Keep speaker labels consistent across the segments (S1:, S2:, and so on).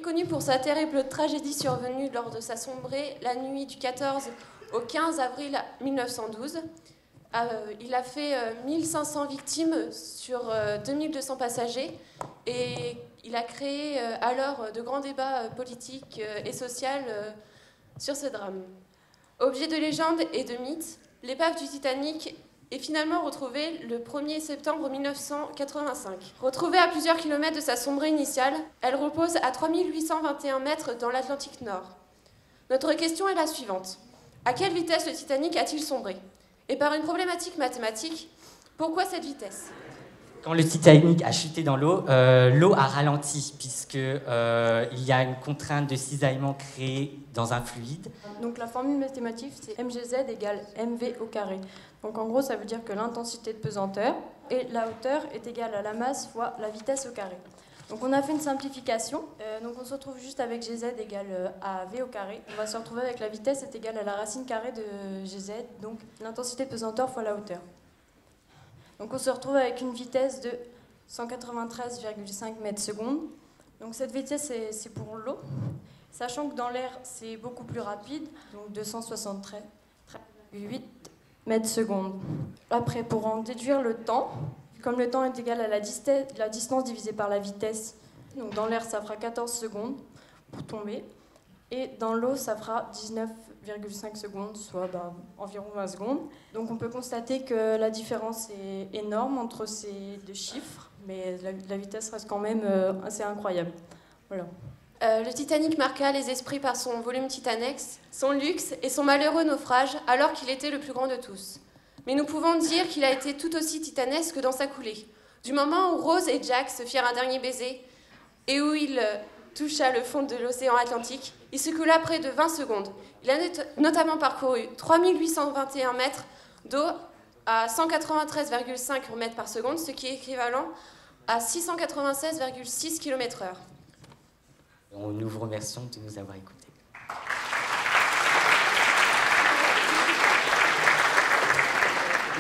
S1: connu pour sa terrible tragédie survenue lors de sa sombrée la nuit du 14 au 15 avril 1912. Il a fait 1500 victimes sur 2200 passagers et il a créé alors de grands débats politiques et sociaux sur ce drame. Objet de légende et de mythe, l'épave du Titanic est finalement retrouvée le 1er septembre 1985. Retrouvée à plusieurs kilomètres de sa sombrée initiale, elle repose à 3821 mètres dans l'Atlantique Nord. Notre question est la suivante. À quelle vitesse le Titanic a-t-il sombré ? Et par une problématique mathématique, pourquoi cette vitesse ?
S2: Quand le Titanic a chuté dans l'eau, l'eau a ralenti puisque il y a une contrainte de cisaillement créée dans un fluide.
S3: Donc la formule mathématique, c'est mgz égale mv au carré. Donc en gros, ça veut dire que l'intensité de pesanteur et la hauteur est égale à la masse fois la vitesse au carré. Donc on a fait une simplification, donc on se retrouve juste avec gz égale à v au carré. On va se retrouver avec la vitesse est égale à la racine carrée de gz, donc l'intensité de pesanteur fois la hauteur. Donc on se retrouve avec une vitesse de 193,5 mètres secondes. Donc cette vitesse c'est pour l'eau, sachant que dans l'air c'est beaucoup plus rapide, donc 273,8 mètres secondes. Après, pour en déduire le temps, comme le temps est égal à la distance divisée par la vitesse, donc dans l'air ça fera 14 secondes pour tomber, et dans l'eau ça fera 19,5 secondes, soit environ 20 secondes. Donc on peut constater que la différence est énorme entre ces deux chiffres, mais la vitesse reste quand même assez incroyable. Voilà.
S1: Le Titanic marqua les esprits par son volume titanesque, son luxe et son malheureux naufrage, alors qu'il était le plus grand de tous. Mais nous pouvons dire qu'il a été tout aussi titanesque dans sa coulée. Du moment où Rose et Jack se firent un dernier baiser et où il toucha le fond de l'océan Atlantique, il se coula près de 20 secondes. Il a notamment parcouru 3821 mètres d'eau à 193,5 mètres par seconde, ce qui est équivalent à 696,6 km/h.
S2: Nous vous remercions de nous avoir écoutés.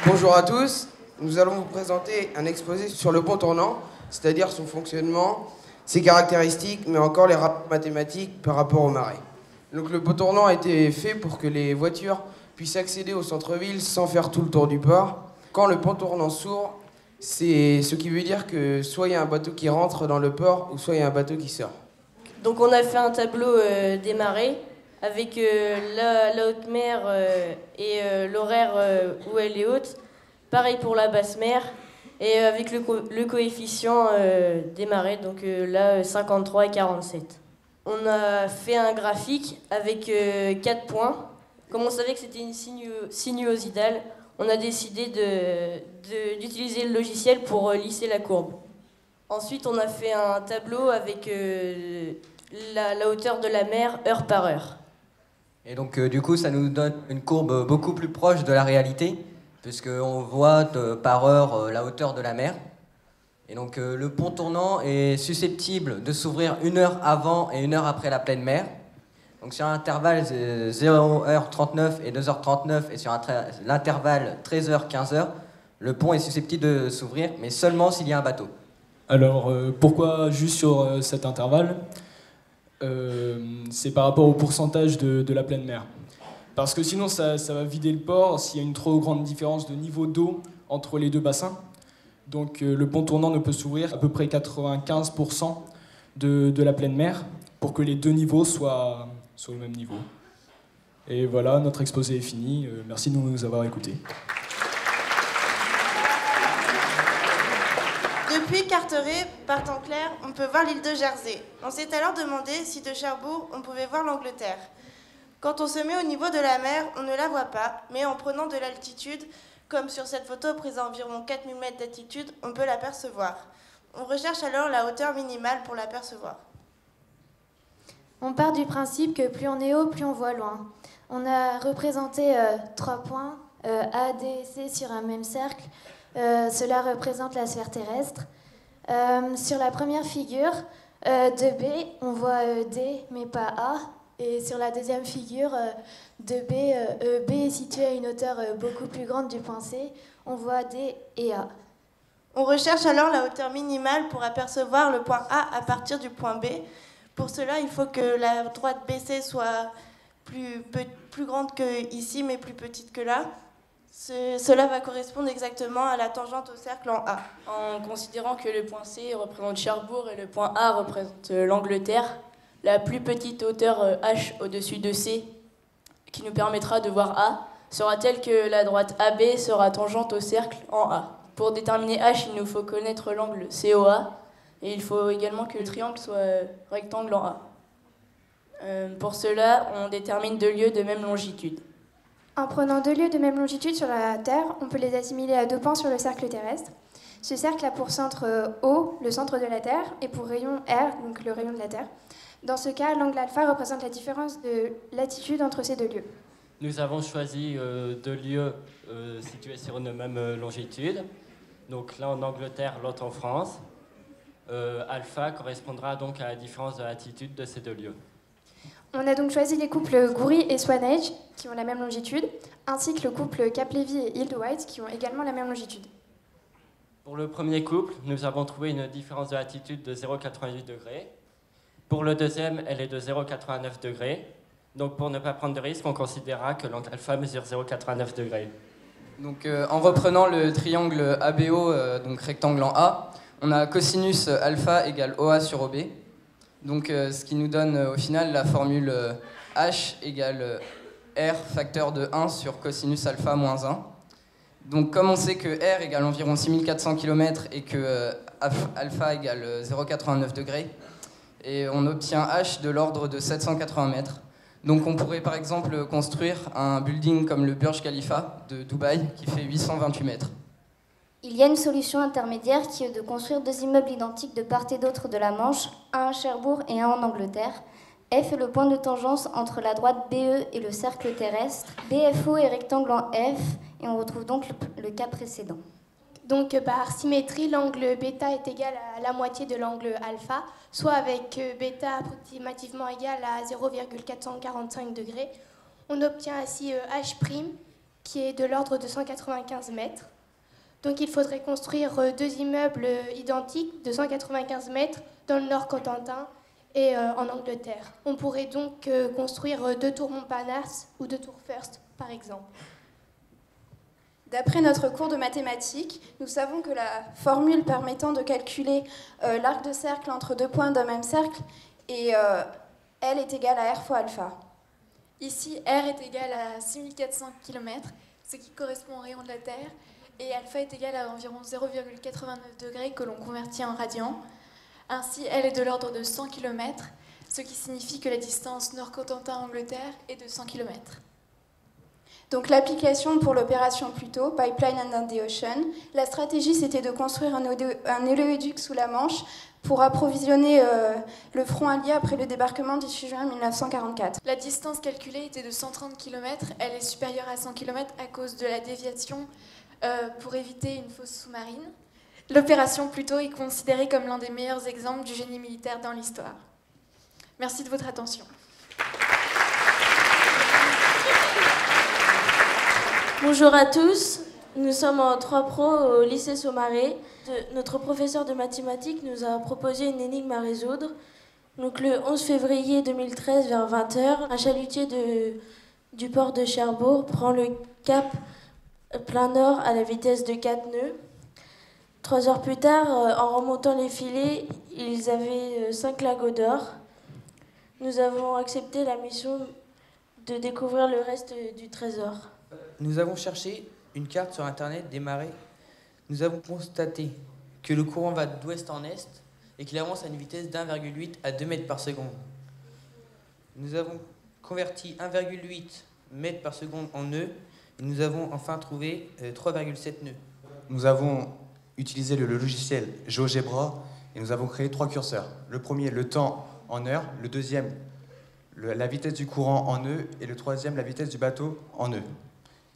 S4: Bonjour à tous, nous allons vous présenter un exposé sur le pont tournant, c'est-à-dire son fonctionnement, ses caractéristiques, mais encore les rapports mathématiques par rapport au marais. Donc le pont tournant a été fait pour que les voitures puissent accéder au centre-ville sans faire tout le tour du port. Quand le pont tournant s'ouvre, c'est ce qui veut dire que soit il y a un bateau qui rentre dans le port, ou soit il y a un bateau qui sort.
S5: Donc on a fait un tableau des marées avec la haute mer et l'horaire où elle est haute. Pareil pour la basse mer et avec le coefficient des marées, donc là 53 et 47. On a fait un graphique avec 4 points. Comme on savait que c'était une sinuosidale, on a décidé d'utiliser le logiciel pour lisser la courbe. Ensuite, on a fait un tableau avec la hauteur de la mer heure par heure.
S6: Et donc du coup, ça nous donne une courbe beaucoup plus proche de la réalité, puisqu'on voit par heure la hauteur de la mer. Et donc le pont tournant est susceptible de s'ouvrir 1 heure avant et 1 heure après la pleine mer. Donc sur l'intervalle 0h39 et 2h39 et sur l'intervalle 13h-15h, le pont est susceptible de s'ouvrir, mais seulement s'il y a un bateau.
S7: Alors pourquoi juste sur cet intervalle ? C'est par rapport au pourcentage de la pleine mer. Parce que sinon ça va vider le port s'il y a une trop grande différence de niveau d'eau entre les deux bassins. Donc le pont tournant ne peut s'ouvrir à peu près 95% de la pleine mer pour que les deux niveaux soient au même niveau. Et voilà, notre exposé est fini. Merci de nous avoir écoutés.
S8: Depuis Carteret, par temps clair, on peut voir l'île de Jersey. On s'est alors demandé si de Cherbourg, on pouvait voir l'Angleterre. Quand on se met au niveau de la mer, on ne la voit pas, mais en prenant de l'altitude, comme sur cette photo prise à environ 4000 mètres d'altitude, on peut l'apercevoir. On recherche alors la hauteur minimale pour l'apercevoir.
S9: On part du principe que plus on est haut, plus on voit loin. On a représenté 3 points, A, D et C sur un même cercle. Cela représente la sphère terrestre. Sur la première figure de B, on voit D mais pas A. Et sur la deuxième figure de B, B est situé à une hauteur beaucoup plus grande du point C. On voit D et A.
S8: On recherche alors la hauteur minimale pour apercevoir le point A à partir du point B. Pour cela, il faut que la droite BC soit plus grande que ici, mais plus petite que là. Cela va correspondre exactement à la tangente au cercle en A.
S5: En considérant que le point C représente Cherbourg et le point A représente l'Angleterre, la plus petite hauteur H au-dessus de C, qui nous permettra de voir A, sera telle que la droite AB sera tangente au cercle en A. Pour déterminer H, il nous faut connaître l'angle COA, et il faut également que le triangle soit rectangle en A. Pour cela, on détermine deux lieux de même longitude.
S10: En prenant deux lieux de même longitude sur la Terre, on peut les assimiler à deux points sur le cercle terrestre. Ce cercle a pour centre O, le centre de la Terre, et pour rayon R, donc le rayon de la Terre. Dans ce cas, l'angle alpha représente la différence de latitude entre ces deux lieux.
S11: Nous avons choisi deux lieux situés sur une même longitude. Donc l'un en Angleterre, l'autre en France. Alpha correspondra donc à la différence de latitude de ces deux lieux.
S10: On a donc choisi les couples Goury et Swanage, qui ont la même longitude, ainsi que le couple Cap-Lévy et Hilde-White, qui ont également la même longitude.
S11: Pour le premier couple, nous avons trouvé une différence de latitude de 0,88 degrés. Pour le deuxième, elle est de 0,89 degrés. Donc pour ne pas prendre de risque, on considérera que l'angle alpha mesure 0,89 degrés.
S12: Donc en reprenant le triangle ABO, donc rectangle en A, on a cosinus alpha égale OA sur OB. Donc ce qui nous donne au final la formule H égale R facteur de 1 sur cosinus alpha moins 1. Donc comme on sait que R égale environ 6400 km et que alpha égale 0,89 degrés, et on obtient H de l'ordre de 780 mètres. Donc on pourrait par exemple construire un building comme le Burj Khalifa de Dubaï qui fait 828 mètres.
S13: Il y a une solution intermédiaire qui est de construire deux immeubles identiques de part et d'autre de la Manche, un à Cherbourg et un en Angleterre. F est le point de tangence entre la droite BE et le cercle terrestre. BFO est rectangle en F et on retrouve donc le cas précédent.
S14: Donc par symétrie, l'angle bêta est égal à la moitié de l'angle alpha, soit avec bêta approximativement égal à 0,445 degrés. On obtient ainsi H' qui est de l'ordre de 195 mètres. Donc il faudrait construire deux immeubles identiques de 195 mètres dans le nord Cotentin et en Angleterre. On pourrait donc construire deux tours Montparnasse ou deux tours First, par exemple.
S15: D'après notre cours de mathématiques, nous savons que la formule permettant de calculer l'arc de cercle entre deux points d'un même cercle est L est égal à R fois alpha.
S16: Ici, R est égal à 6400 km, ce qui correspond au rayon de la Terre, et alpha est égal à environ 0,89 degrés que l'on convertit en radians. Ainsi, L est de l'ordre de 100 km, ce qui signifie que la distance Nord-Cotentin-Angleterre est de 100 km.
S15: Donc l'application pour l'opération Pluto, Pipeline Under the Ocean, la stratégie c'était de construire un oléoduc sous la Manche pour approvisionner le front allié après le débarquement du 6 juin 1944.
S16: La distance calculée était de 130 km, elle est supérieure à 100 km à cause de la déviation pour éviter une fosse sous-marine. L'opération Pluto est considérée comme l'un des meilleurs exemples du génie militaire dans l'histoire. Merci de votre attention.
S5: Bonjour à tous, nous sommes en 3 pro au lycée Saumarez. Notre professeur de mathématiques nous a proposé une énigme à résoudre. Donc le 11 février 2013 vers 20h, un chalutier du port de Cherbourg prend le cap plein nord à la vitesse de 4 nœuds. 3 heures plus tard, en remontant les filets, ils avaient 5 lingots d'or. Nous avons accepté la mission de découvrir le reste du trésor.
S4: Nous avons cherché une carte sur Internet des marées. Nous avons constaté que le courant va d'ouest en est et qu'il avance à une vitesse d'1,8 à 2 mètres par seconde. Nous avons converti 1,8 mètres par seconde en nœuds et nous avons enfin trouvé 3,7 nœuds.
S17: Nous avons utilisé le logiciel GeoGebra et nous avons créé 3 curseurs. Le premier, le temps en heure. Le deuxième, la vitesse du courant en nœuds. Et le troisième, la vitesse du bateau en nœuds.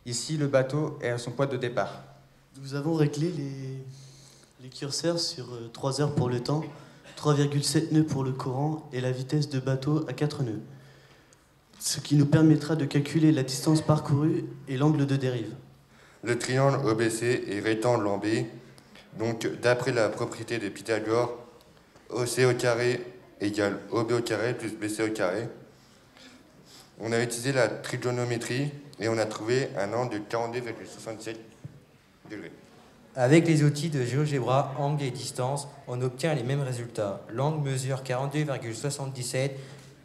S17: Ici, le bateau est à son point de départ.
S18: Nous avons réglé les curseurs sur 3 heures pour le temps, 3,7 nœuds pour le courant et la vitesse de bateau à 4 nœuds. Ce qui nous permettra de calculer la distance parcourue et l'angle de dérive.
S19: Le triangle OBC est rectangle en B. Donc, d'après la propriété de Pythagore, OC au carré égale OB au carré plus BC au carré. On a utilisé la trigonométrie et on a trouvé un angle de 42,67 degrés.
S20: Avec les outils de GeoGebra, angle et distance, on obtient les mêmes résultats. L'angle mesure 42,77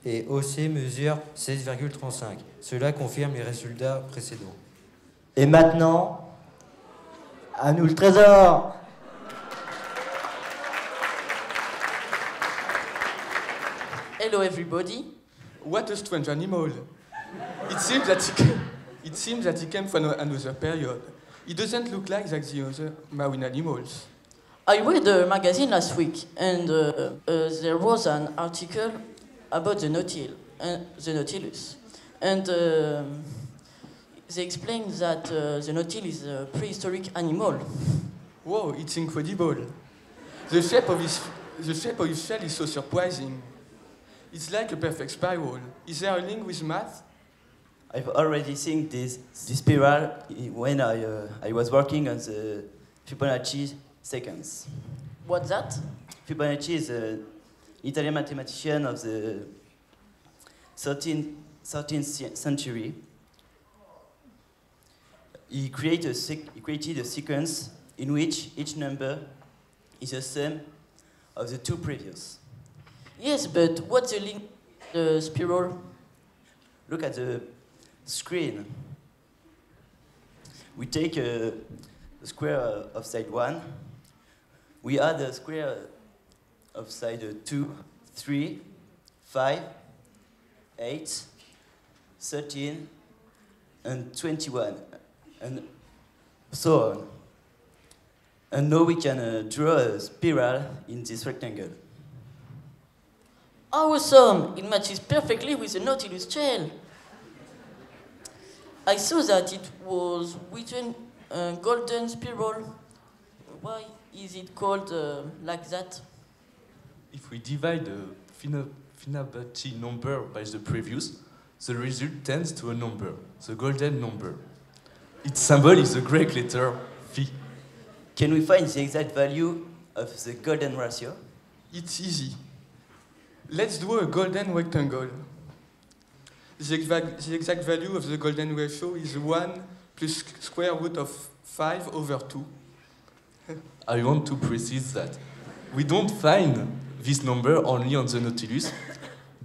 S20: et OC mesure 16,35. Cela confirme les résultats précédents.
S21: Et maintenant, à nous le trésor!
S22: Hello everybody.
S23: What a strange animal. It seems that he came from another period. He doesn't look like the other marine animals.
S22: I read a magazine last week, and there was an article about the Nautilus. And they explained that the Nautilus is a prehistoric animal.
S23: Wow, it's incredible. The shape of his shell is so surprising. It's like a perfect spiral. Is there a link with math?
S21: I've already seen this spiral when I was working on the Fibonacci sequence.
S22: What's that?
S21: Fibonacci is an Italian mathematician of the 13th century. He created a sequence in which each number is the sum of the two previous.
S22: Yes, but what's the link the spiral?
S21: Look at the screen. We take a square of side 1. We add a square of side 2, 3, 5, 8, 13, and 21, and so on. And now we can draw a spiral in this rectangle.
S22: Awesome! It matches perfectly with the Nautilus shell. I saw that it was written golden spiral. Why is it called like that?
S24: If we divide the Fibonacci number by the previous, the result tends to a number, the golden number. Its symbol is the Greek letter phi.
S21: Can we find the exact value of the golden ratio?
S23: It's easy. Let's do a golden rectangle. The exact value of the golden ratio is 1 plus square root of 5 over 2.
S24: I want to precise that we don't find this number only on the Nautilus,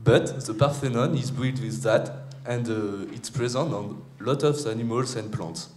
S24: but the Parthenon is built with that, and it's present on a lot of animals and plants.